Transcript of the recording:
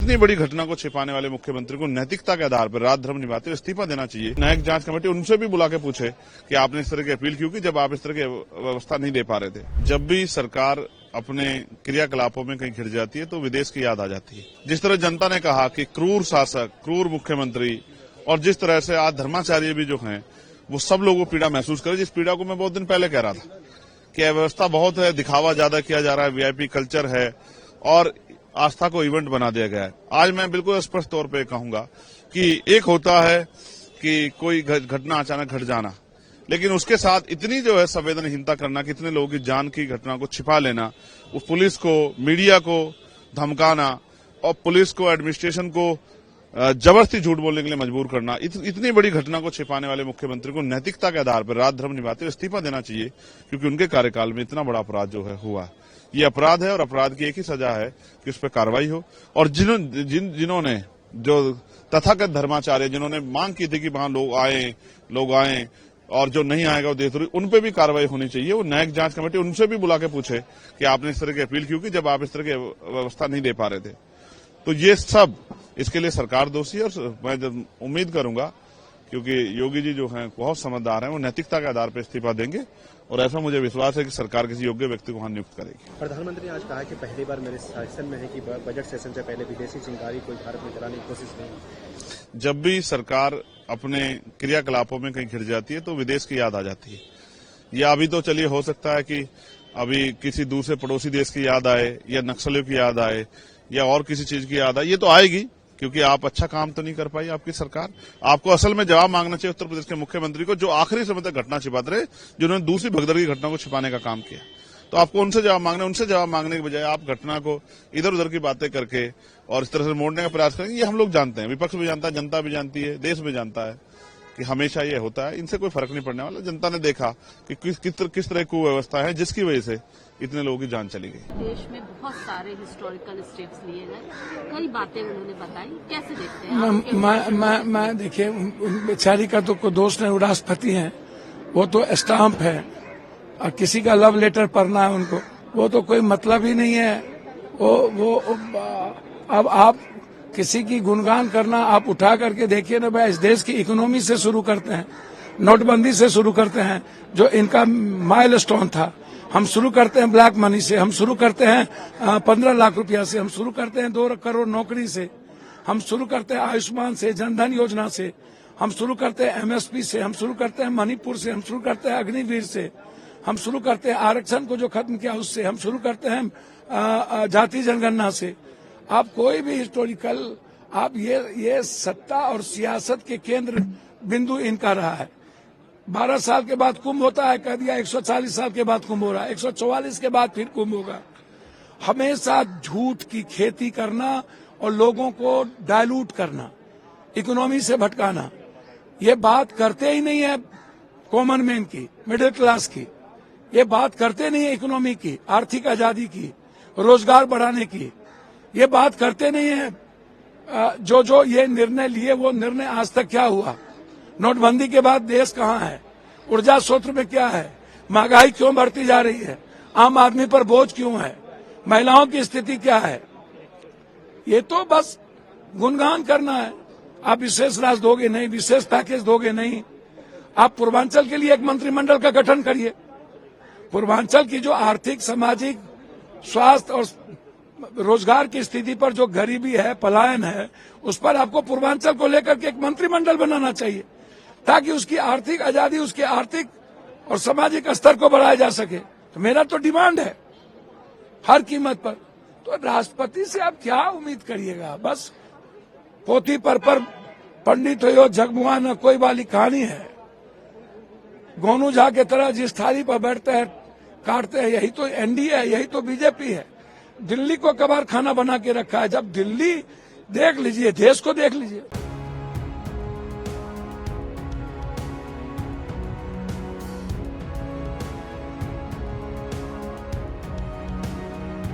इतनी बड़ी घटना को छिपाने वाले मुख्यमंत्री को नैतिकता के आधार पर रात धर्म निभाते हुए इस्तीफा देना चाहिए। न्यायिक जांच कमेटी उनसे भी बुला के पूछे कि आपने इस तरह की अपील क्यों की जब आप इस तरह की व्यवस्था नहीं दे पा रहे थे। जब भी सरकार अपने क्रियाकलापों में कहीं घिर जाती है तो विदेश की याद आ जाती है। जिस तरह जनता ने कहा कि क्रूर शासक, क्रूर मुख्यमंत्री, और जिस तरह से आज धर्माचार्य भी जो हैं वो सब लोगों को पीड़ा महसूस करे, जिस पीड़ा को मैं बहुत दिन पहले कह रहा था कि अव्यवस्था बहुत है, दिखावा ज्यादा किया जा रहा है, वीआईपी कल्चर है और आस्था को इवेंट बना दिया गया है। आज मैं बिल्कुल स्पष्ट तौर पे कहूंगा कि एक होता है कि कोई घटना अचानक घट जाना, लेकिन उसके साथ इतनी जो है संवेदनहीनता करना, कितने लोगों की जान की घटना को छिपा लेना, वो पुलिस को, मीडिया को धमकाना और पुलिस को, एडमिनिस्ट्रेशन को जबरदस्ती झूठ बोलने के लिए मजबूर करना, इतनी बड़ी घटना को छिपाने वाले मुख्यमंत्री को नैतिकता के आधार पर रात धर्म निभाते हुए इस्तीफा देना चाहिए, क्योंकि उनके कार्यकाल में इतना बड़ा अपराध जो है हुआ। ये अपराध है और अपराध की एक ही सजा है कि उस पर कार्रवाई हो। और जिन्होंने जो तथाकथित धर्माचार्य जिन्होंने मांग की थी कि वहां लोग आए और जो नहीं आएगा वो देशद्रोही, उन पे भी कार्रवाई होनी चाहिए। वो न्यायिक जांच कमेटी उनसे भी बुला के पूछे कि आपने इस तरह की अपील क्यों की जब आप इस तरह की व्यवस्था नहीं दे पा रहे थे। तो ये सब इसके लिए सरकार दोषी है और मैं जब उम्मीद करूंगा, क्योंकि योगी जी जो हैं बहुत समझदार हैं, वो नैतिकता के आधार पर इस्तीफा देंगे और ऐसा मुझे विश्वास है कि सरकार किसी योग्य व्यक्ति को वहां नियुक्त करेगी। प्रधानमंत्री ने आज कहा कि पहली बार मेरे शासन में है कि बजट सेशन से पहले विदेशी चिंगारी कोई भारत में चलाने की कोशिश नहीं। जब भी सरकार अपने क्रियाकलापों में कहीं घिर जाती है तो विदेश की याद आ जाती है। या अभी तो चलिए हो सकता है कि अभी किसी दूसरे पड़ोसी देश की याद आए या नक्सलियों की याद आए या और किसी चीज की याद आए, ये तो आएगी क्योंकि आप अच्छा काम तो नहीं कर पाई आपकी सरकार। आपको असल में जवाब मांगना चाहिए उत्तर प्रदेश के मुख्यमंत्री को, जो आखिरी समय तक घटना छिपाते रहे, जिन्होंने दूसरी भगदड़ की घटना को छिपाने का काम किया। तो आपको उनसे जवाब मांगना, उनसे जवाब मांगने के बजाय आप घटना को इधर उधर की बातें करके और इस तरह से मोड़ने का प्रयास करेंगे। ये हम लोग जानते हैं, विपक्ष भी जानता है, जनता भी जानती है, देश भी जानता है कि हमेशा ये होता है। इनसे कोई फर्क नहीं पड़ने वाला। जनता ने देखा कि किस तरह की व्यवस्था है जिसकी वजह से इतने लोगों की जान चली गई। देश में बहुत सारे हिस्टोरिकल स्टेप्स लिए गए, कई बातें उन्होंने बताई, कैसे देखते हैं? मैं देखिए, बेचारी का तो कोई दोष नहीं, राष्ट्रपति हैं, वो तो स्टाम्प है और किसी का लव लेटर पढ़ना है उनको, वो तो कोई मतलब ही नहीं है। वो अब आप किसी की गुणगान करना आप उठा करके देखिए ना भाई, इस देश की इकोनॉमी से शुरू करते हैं, नोटबंदी से शुरू करते हैं जो इनका माइलस्टोन था, हम शुरू करते हैं ब्लैक मनी से, हम शुरू करते हैं 15 लाख रुपया से, हम शुरू करते हैं 2 करोड़ नौकरी से, हम शुरू करते हैं आयुष्मान से, जनधन योजना से, हम शुरू करते हैं एमएसपी से, हम शुरू करते हैं मणिपुर से, हम शुरू करते हैं अग्निवीर से, हम शुरू करते हैं आरक्षण को जो खत्म किया उससे, हम शुरू करते हैं जाति जनगणना से। आप कोई भी हिस्टोरिकल, आप ये सत्ता और सियासत के केंद्र बिंदु इनका रहा है। 12 साल के बाद कुंभ होता है, कह दिया 140 साल के बाद कुंभ हो रहा है, 144 के बाद फिर कुंभ होगा। हमेशा झूठ की खेती करना और लोगों को डायलूट करना, इकोनॉमी से भटकाना, ये बात करते ही नहीं है कॉमन मैन की, मिडिल क्लास की, ये बात करते नहीं है इकोनॉमी की, आर्थिक आजादी की, रोजगार बढ़ाने की, ये बात करते नहीं है। जो ये निर्णय लिए वो निर्णय आज तक क्या हुआ? नोटबंदी के बाद देश कहाँ है? ऊर्जा स्रोत में क्या है? महंगाई क्यों बढ़ती जा रही है? आम आदमी पर बोझ क्यों है? महिलाओं की स्थिति क्या है? ये तो बस गुणगान करना है। आप विशेष राज दोगे नहीं, विशेष पैकेज दोगे नहीं। आप पूर्वांचल के लिए एक मंत्रिमंडल का गठन करिए। पूर्वांचल की जो आर्थिक, सामाजिक, स्वास्थ्य और रोजगार की स्थिति पर जो गरीबी है, पलायन है, उस पर आपको पूर्वांचल को लेकर के एक मंत्रिमंडल बनाना चाहिए ताकि उसकी आर्थिक आजादी, उसके आर्थिक और सामाजिक स्तर को बढ़ाया जा सके। तो मेरा तो डिमांड है हर कीमत पर। तो राष्ट्रपति से आप क्या उम्मीद करिएगा? बस पोथी पर पंडित हो जगमुआ न कोई वाली कहानी है। गोनू झा के तरह जिस थाली पर बैठते हैं काटते हैं, यही तो एनडीए है, यही तो बीजेपी है। दिल्ली को कबाड़ खाना बना के रखा है। जब दिल्ली देख लीजिए, देश को देख लीजिए।